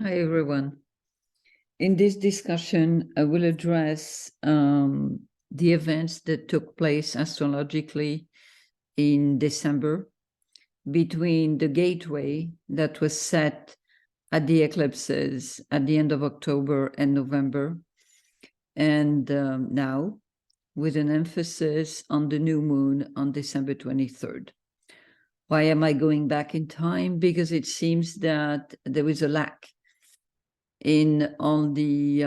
Hi, everyone. In this discussion, I will address the events that took place astrologically in December between the gateway that was set at the eclipses at the end of October and November, and now with an emphasis on the new moon on December 23rd. Why am I going back in time? Because it seems that there is a lack in all the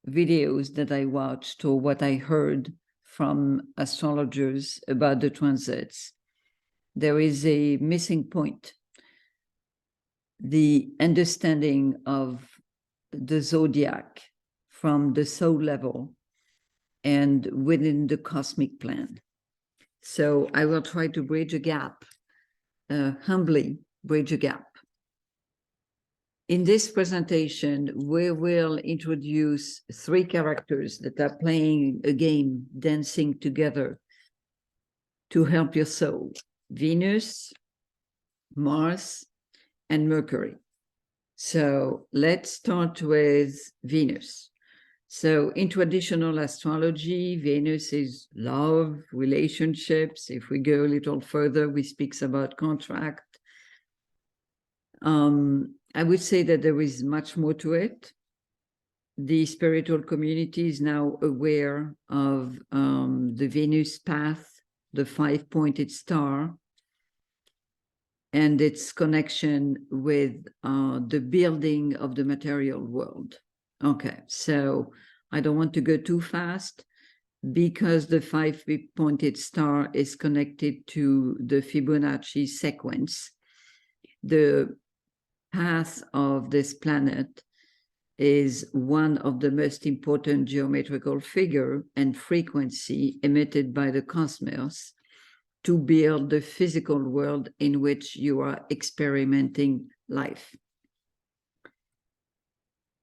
videos that I watched or what I heard from astrologers about the transits. There is a missing point. The understanding of the zodiac from the soul level and within the cosmic plan. So I will try to bridge a gap, humbly bridge a gap. In this presentation, we will introduce three characters that are playing a game, dancing together to help your soul: Venus, Mars, and Mercury. So let's start with Venus. So in traditional astrology, Venus is love, relationships. If we go a little further, we speak about contract. I would say that there is much more to it. The spiritual community is now aware of the Venus path, the 5-pointed star, and its connection with the building of the material world. Okay, so I don't want to go too fast because the 5-pointed star is connected to the Fibonacci sequence. The path of this planet is one of the most important geometrical figure and frequency emitted by the cosmos to build the physical world in which you are experimenting life.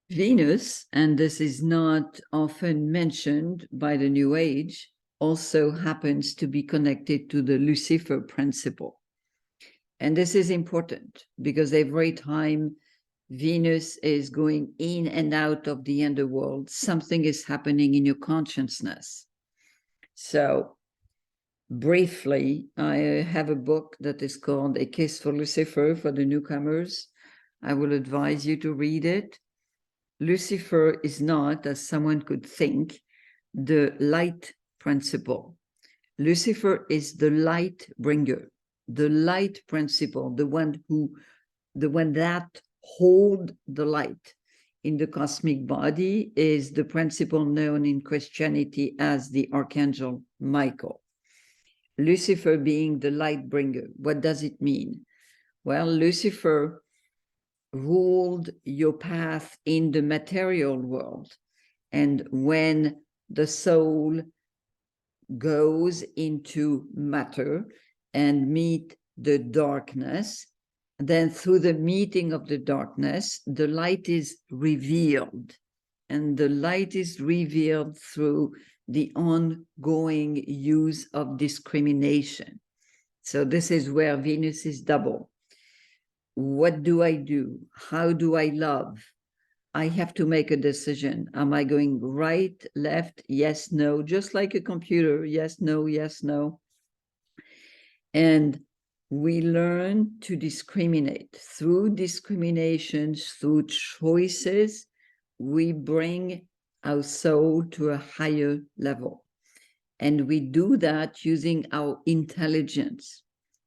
Venus, and this is not often mentioned by the New Age, also happens to be connected to the Lucifer principle. And this is important because every time Venus is going in and out of the underworld, something is happening in your consciousness. So briefly, I have a book that is called A Kiss for Lucifer for the newcomers. I will advise you to read it. Lucifer is not, as someone could think, the light principle. Lucifer is the light bringer. The light principle, the one that hold the light in the cosmic body, is the principle known in Christianity as the Archangel Michael. Lucifer being the light bringer. What does it mean? Well, Lucifer ruled your path in the material world. And when the soul goes into matter and meet the darkness, then through the meeting of the darkness, the light is revealed. And the light is revealed through the ongoing use of discrimination. So this is where Venus is double. What do I do? How do I love? I have to make a decision. Am I going right, left, yes, no, just like a computer, yes, no, yes, no. And we learn to discriminate. Through discriminations, through choices, we bring our soul to a higher level. And we do that using our intelligence.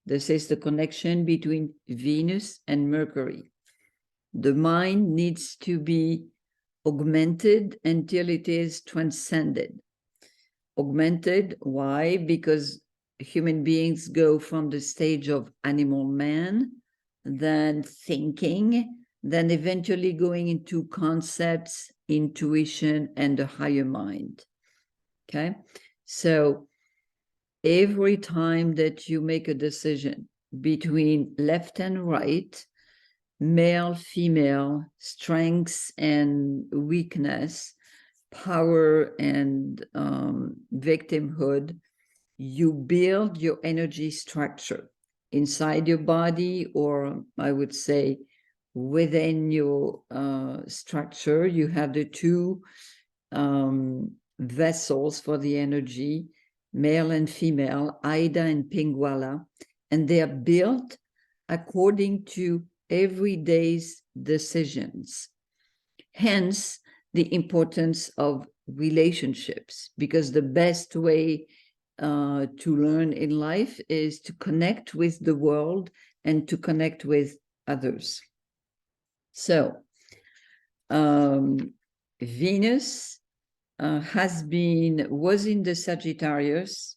This is the connection between Venus and Mercury. The mind needs to be augmented until it is transcended. Augmented, why? Because human beings go from the stage of animal man, then thinking, then eventually going into concepts, intuition, and the higher mind. Okay? So every time that you make a decision between left and right, male, female, strengths and weakness, power and victimhood, you build your energy structure inside your body, or I would say within your structure, you have the two vessels for the energy, male and female, Ida and Pingwala, and they are built according to everyday's decisions. Hence, the importance of relationships, because the best way to learn in life is to connect with the world and to connect with others. So, Venus was in the Sagittarius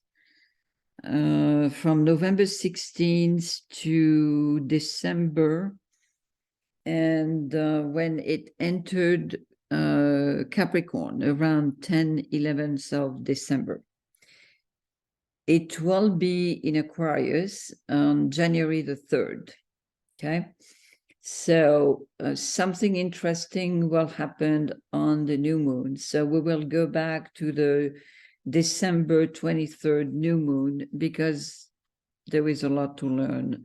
from November 16th to December. And when it entered Capricorn around 10-11th of December. It will be in Aquarius on January the 3rd. Okay. So something interesting will happen on the new moon. So we will go back to the December 23rd new moon, because there is a lot to learn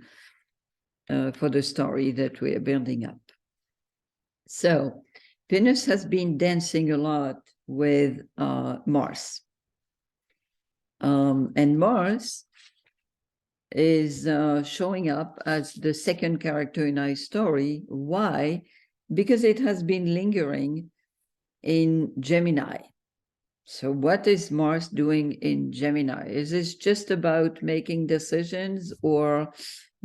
for the story that we are building up. So Venus has been dancing a lot with Mars. And Mars is showing up as the second character in our story. Why? Because it has been lingering in Gemini. So what is Mars doing in Gemini? Is this just about making decisions or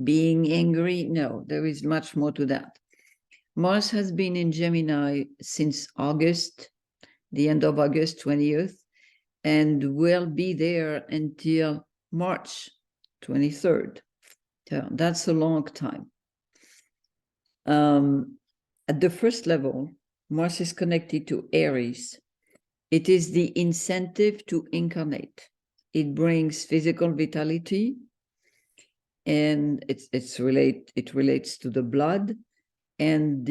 being angry? No, there is much more to that. Mars has been in Gemini since August, the end of August 20th, and will be there until March 23rd. So that's a long time. At the first level, Mars is connected to Aries. It is the incentive to incarnate. It brings physical vitality, and it relates to the blood. And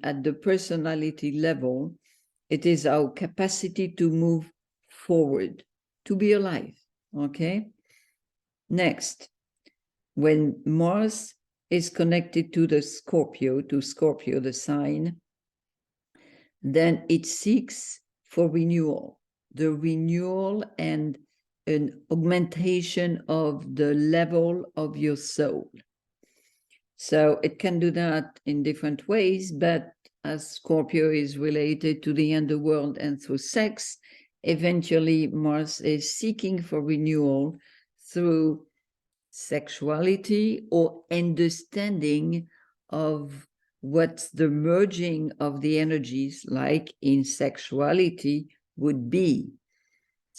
at the personality level, it is our capacity to move forward, to be alive. Okay. Next, when Mars is connected to the Scorpio, the sign, then it seeks for renewal, the renewal and an augmentation of the level of your soul. So it can do that in different ways, but as Scorpio is related to the underworld and through sex, eventually Mars is seeking for renewal through sexuality or understanding of what the merging of the energies, like in sexuality, would be.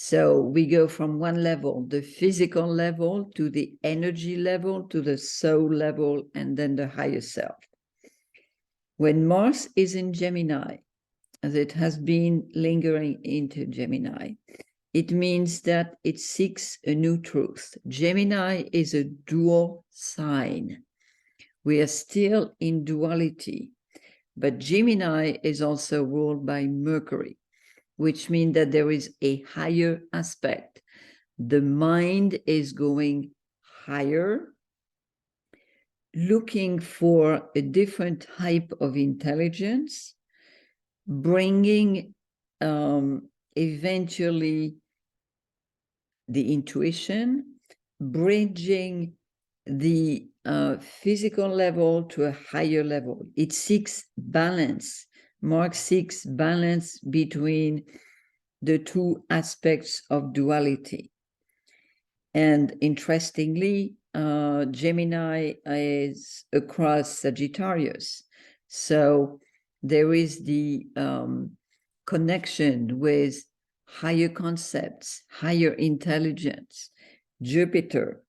So we go from one level, the physical level, to the energy level, to the soul level, and then the higher self. When Mars is in Gemini, as it has been lingering into Gemini, it means that it seeks a new truth. Gemini is a dual sign. We are still in duality, but Gemini is also ruled by Mercury, which means that there is a higher aspect. The mind is going higher, looking for a different type of intelligence, bringing eventually the intuition, bridging the physical level to a higher level. It seeks balance. Mars seeks balance between the two aspects of duality. And interestingly, Gemini is across Sagittarius. So there is the connection with higher concepts, higher intelligence, Jupiter.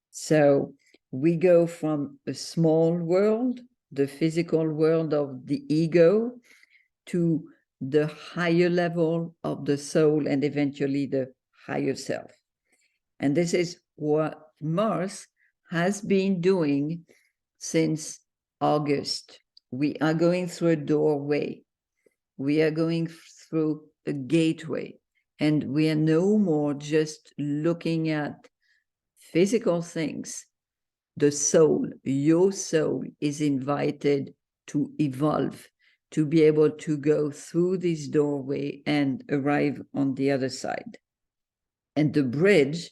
So we go from a small world, the physical world of the ego, to the higher level of the soul and eventually the higher self. And this is what Mars has been doing since August. We are going through a doorway. We are going through a gateway. And we are no more just looking at physical things. The soul, your soul, is invited to evolve, to be able to go through this doorway and arrive on the other side. And the bridge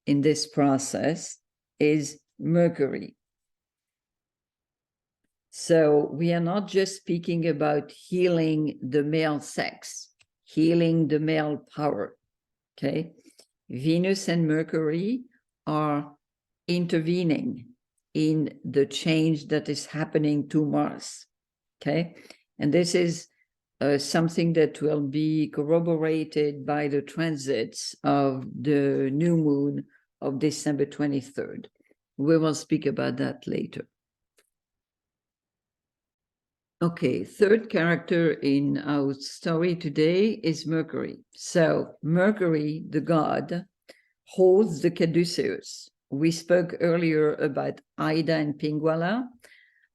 in this process is Mercury. So we are not just speaking about healing the male sex, healing the male power, okay? Venus and Mercury are intervening in the change that is happening to Mars, okay? And this is something that will be corroborated by the transits of the new moon of December 23rd. We will speak about that later. Okay, third character in our story today is Mercury. So Mercury, the god, holds the caduceus. We spoke earlier about Ida and Pinguala.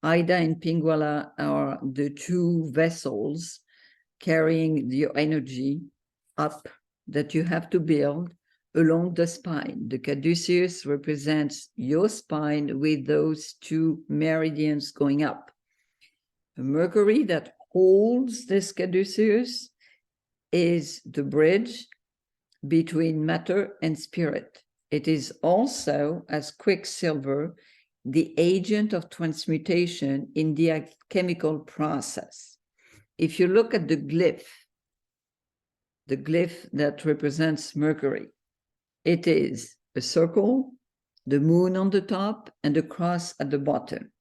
Ida and Pinguala are the two vessels carrying your energy up that you have to build along the spine. The caduceus represents your spine with those two meridians going up. The Mercury that holds this caduceus is the bridge between matter and spirit. It is also, as Quicksilver, the agent of transmutation in the alchemical process. If you look at the glyph that represents Mercury, it is a circle, the moon on the top, and a cross at the bottom.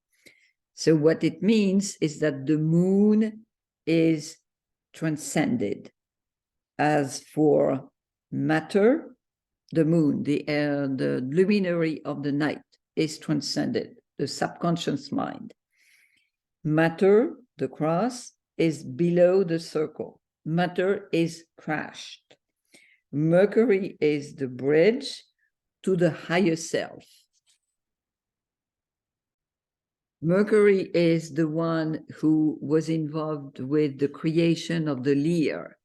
So what it means is that the moon is transcended. As for matter, the moon, the luminary of the night, is transcended, the subconscious mind. Matter, the cross, is below the circle. Matter is crashed. Mercury is the bridge to the higher self. Mercury is the one who was involved with the creation of the Lyre,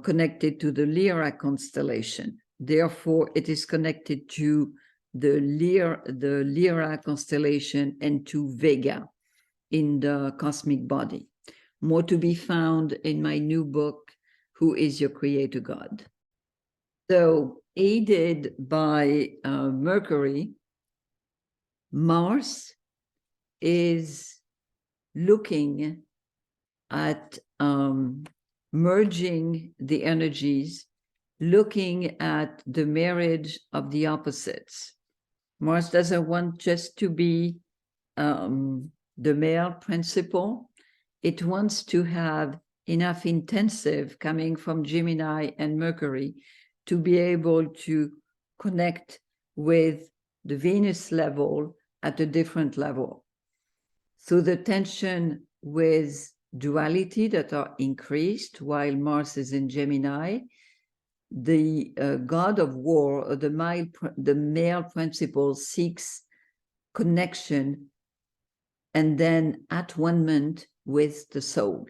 connected to the Lyra constellation. Therefore, it is connected to the Lyra constellation and to Vega in the cosmic body. More to be found in my new book, Who is Your Creator God? So, aided by Mercury, Mars is looking at merging the energies, looking at the marriage of the opposites. Mars doesn't want just to be the male principle. It wants to have enough intensive coming from Gemini and Mercury to be able to connect with the Venus level at a different level. So the tension with duality that are increased while Mars is in Gemini, the god of war, or the male principle, seeks connection and then at-one-ment with the soul.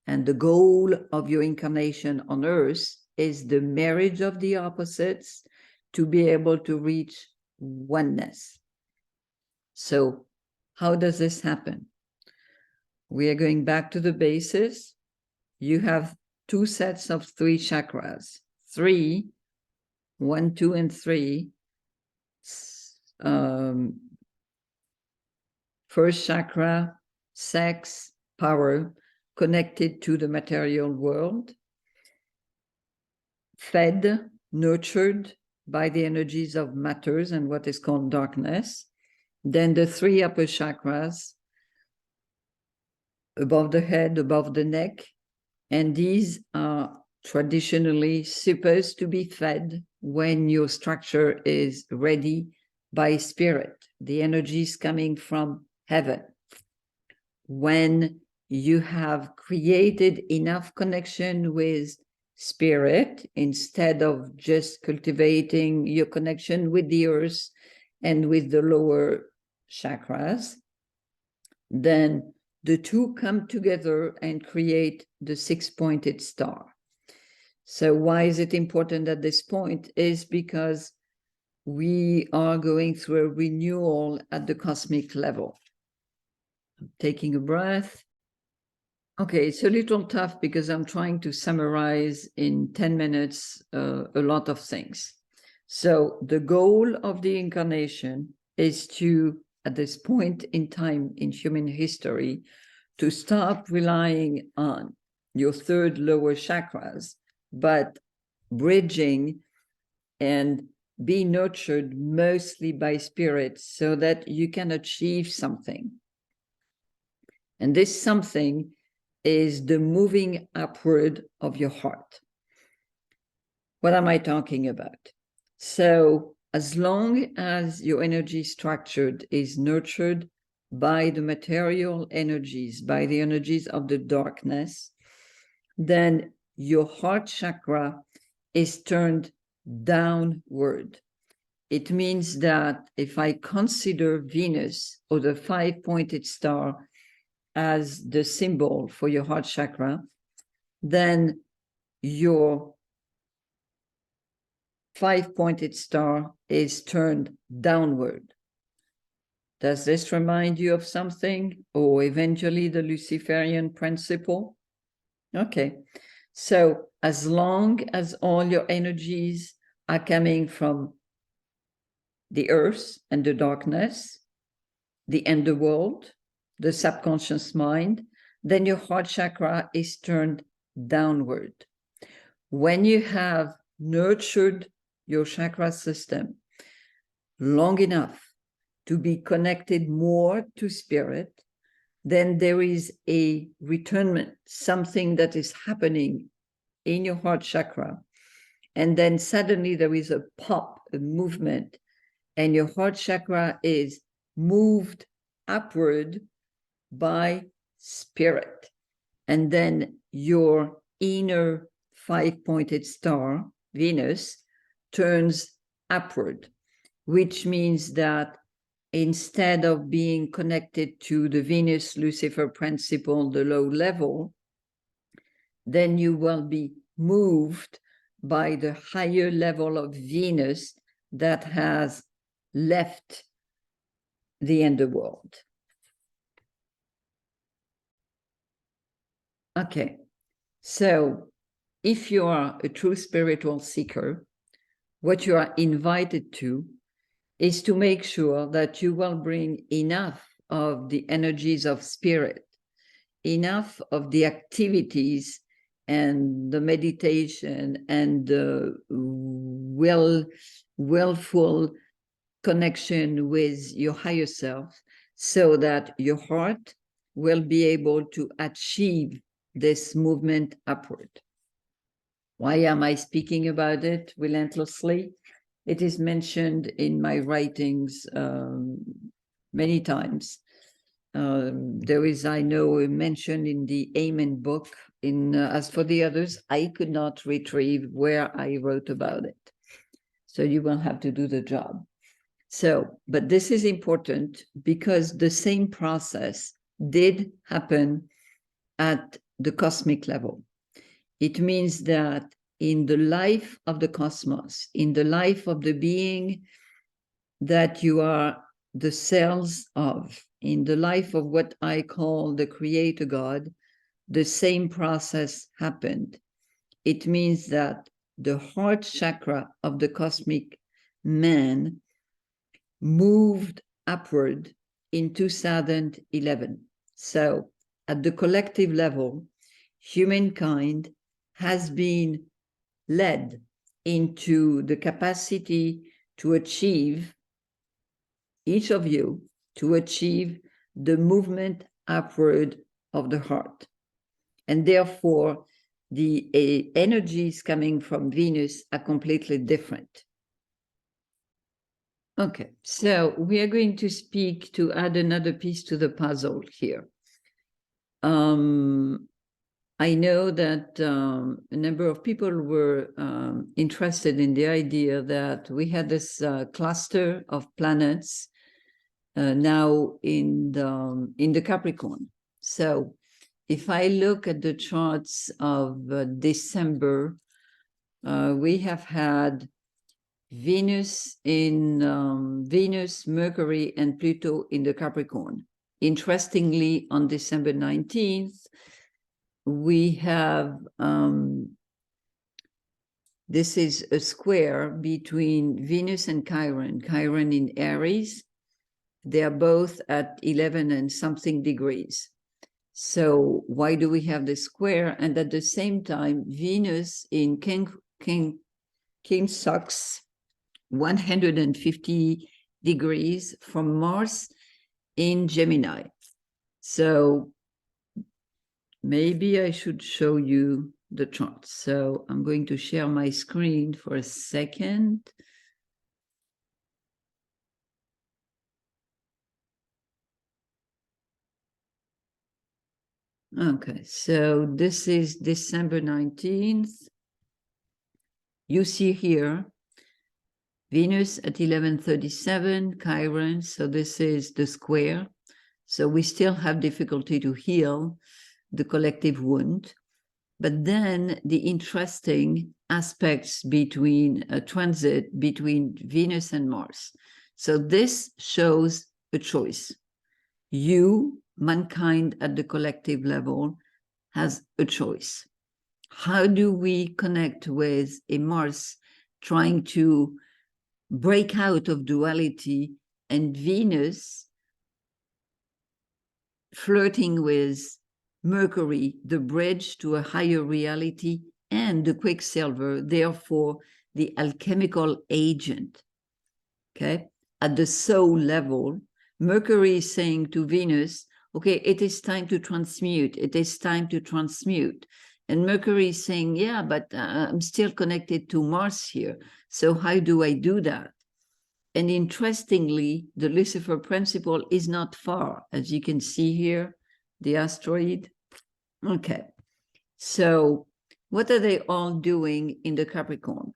And the goal of your incarnation on Earth is the marriage of the opposites to be able to reach oneness. So how does this happen? We are going back to the basis. You have two sets of 3 chakras. 3, 1, 2, and 3. First chakra, sex, power, connected to the material world, fed, nurtured by the energies of matters and what is called darkness. Then the 3 upper chakras, above the head, above the neck, and these are traditionally supposed to be fed when your structure is ready by spirit, the energies coming from heaven. When you have created enough connection with spirit, instead of just cultivating your connection with the earth and with the lower chakras, then the two come together and create the 6-pointed star. So why is it important at this point? Is because we are going through a renewal at the cosmic level. taking a breath. Okay, it's a little tough because I'm trying to summarize in 10 minutes a lot of things. So the goal of the incarnation is to, at this point in time in human history, to stop relying on your third lower chakras, but bridging and be nurtured mostly by spirit so that you can achieve something. And this something is the moving upward of your heart. What am I talking about? So as long as your energy structured is nurtured by the material energies, by the energies of the darkness, then your heart chakra is turned downward. It means that if I consider Venus or the 5-pointed star as the symbol for your heart chakra, then your 5-pointed star is turned downward. Does this remind you of something, or eventually the Luciferian principle? Okay, so as long as all your energies are coming from the earth and the darkness, the underworld, the subconscious mind, then your heart chakra is turned downward. When you have nurtured your chakra system long enough to be connected more to spirit, then there is a returnment, something that is happening in your heart chakra. And then suddenly there is a pop, a movement, and your heart chakra is moved upward by spirit. And then your inner 5-pointed star, Venus, turns upward, which means that instead of being connected to the Venus-Lucifer principle, the low level, then you will be moved by the higher level of Venus that has left the underworld. Okay, so if you are a true spiritual seeker, what you are invited to is to make sure that you will bring enough of the energies of spirit, enough of the activities and the meditation and the willful connection with your higher self, so that your heart will be able to achieve this movement upward. Why am I speaking about it relentlessly? It is mentioned in my writings many times. There is, I know, a mention in the Amen book. As for the others, I could not retrieve where I wrote about it. So you will have to do the job. So, but this is important because the same process did happen at the cosmic level. It means that in the life of the cosmos, in the life of the being that you are the cells of, in the life of what I call the Creator God, the same process happened. It means that the heart chakra of the cosmic man moved upward in 2011. So at the collective level, humankind has been led into the capacity to achieve, each of you, to achieve the movement upward of the heart. And therefore, the energies coming from Venus are completely different. Okay, so we are going to speak to add another piece to the puzzle here. I know that a number of people were interested in the idea that we had this cluster of planets now in the Capricorn. So if I look at the charts of December, we have had Venus, Mercury, and Pluto in the Capricorn interestingly, on December 19th, we have, this is a square between Venus and Chiron, Chiron in Aries. They are both at 11 and something degrees. So why do we have the square? And at the same time, Venus in King Sucks, 150 degrees from Mars in Gemini. So maybe I should show you the chart. So I'm going to share my screen for a second. Okay, so this is December 19th. You see here, Venus at 1137, Chiron, so this is the square. So we still have difficulty to heal the collective wound. But then the interesting aspects between a transit between Venus and Mars. So this shows a choice. You, mankind at the collective level, has a choice. How do we connect with a Mars trying to break out of duality and Venus flirting with Mercury, the bridge to a higher reality, and the Quicksilver, therefore the alchemical agent, okay? At the soul level, Mercury is saying to Venus, okay, it is time to transmute. It is time to transmute. And Mercury is saying, yeah, but I'm still connected to Mars here. So how do I do that? And interestingly, the Lucifer principle is not far, as you can see here, the asteroid. Okay, so what are they all doing in the Capricorn?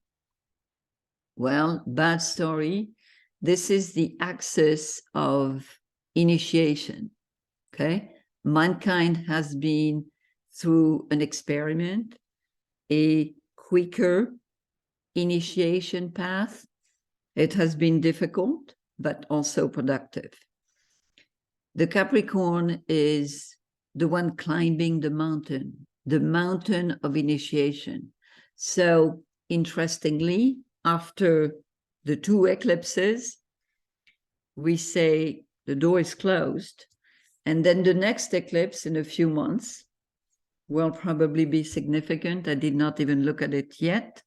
Well, bad story. This is the axis of initiation, okay? Mankind has been through an experiment, a quicker initiation path. It has been difficult, but also productive. The Capricorn is the one climbing the mountain of initiation. So interestingly, after the two eclipses, we say the door is closed, and then the next eclipse in a few months will probably be significant. I did not even look at it yet.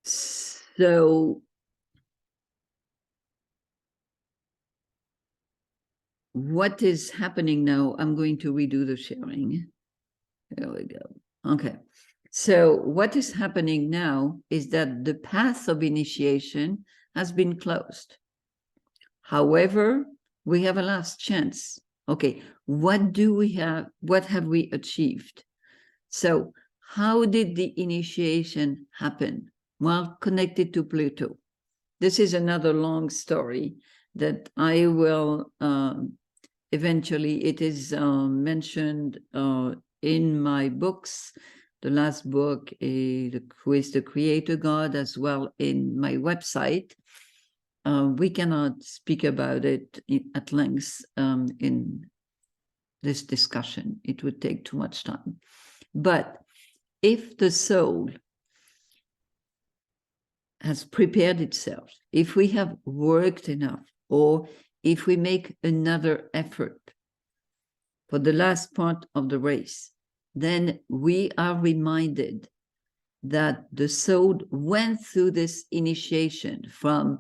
So what is happening now? I'm going to redo the sharing. There we go. Okay. So what is happening now is that the path of initiation has been closed. However, we have a last chance. Okay, what do we have? What have we achieved? So how did the initiation happen? Well, connected to Pluto. This is another long story that I will eventually, it is mentioned in my books. The last book, Who is the Creator God, as well in my website. We cannot speak about it at length in this discussion. It would take too much time. But if the soul has prepared itself, if we have worked enough, or if we make another effort for the last part of the race, then we are reminded that the soul went through this initiation from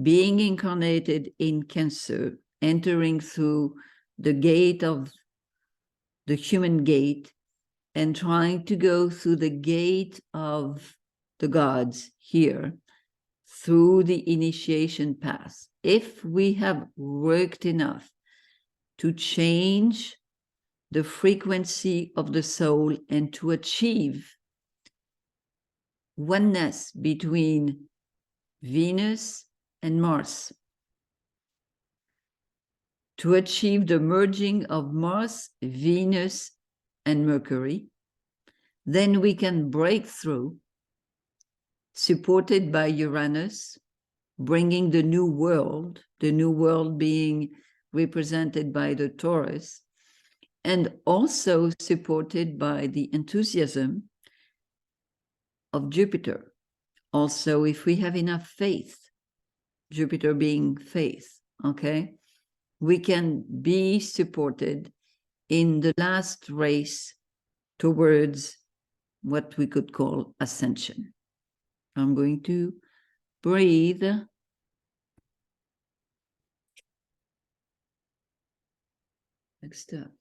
being incarnated in Cancer, entering through the gate of the human gate, and trying to go through the gate of the gods here, through the initiation path. If we have worked enough to change the frequency of the soul and to achieve oneness between Venus and Mars, to achieve the merging of Mars, Venus, and Mercury, then we can break through, supported by Uranus, bringing the new world being represented by the Taurus, and also supported by the enthusiasm of Jupiter. Also, if we have enough faith, Jupiter being faith, okay, we can be supported in the last race towards what we could call ascension. I'm going to breathe. Next up.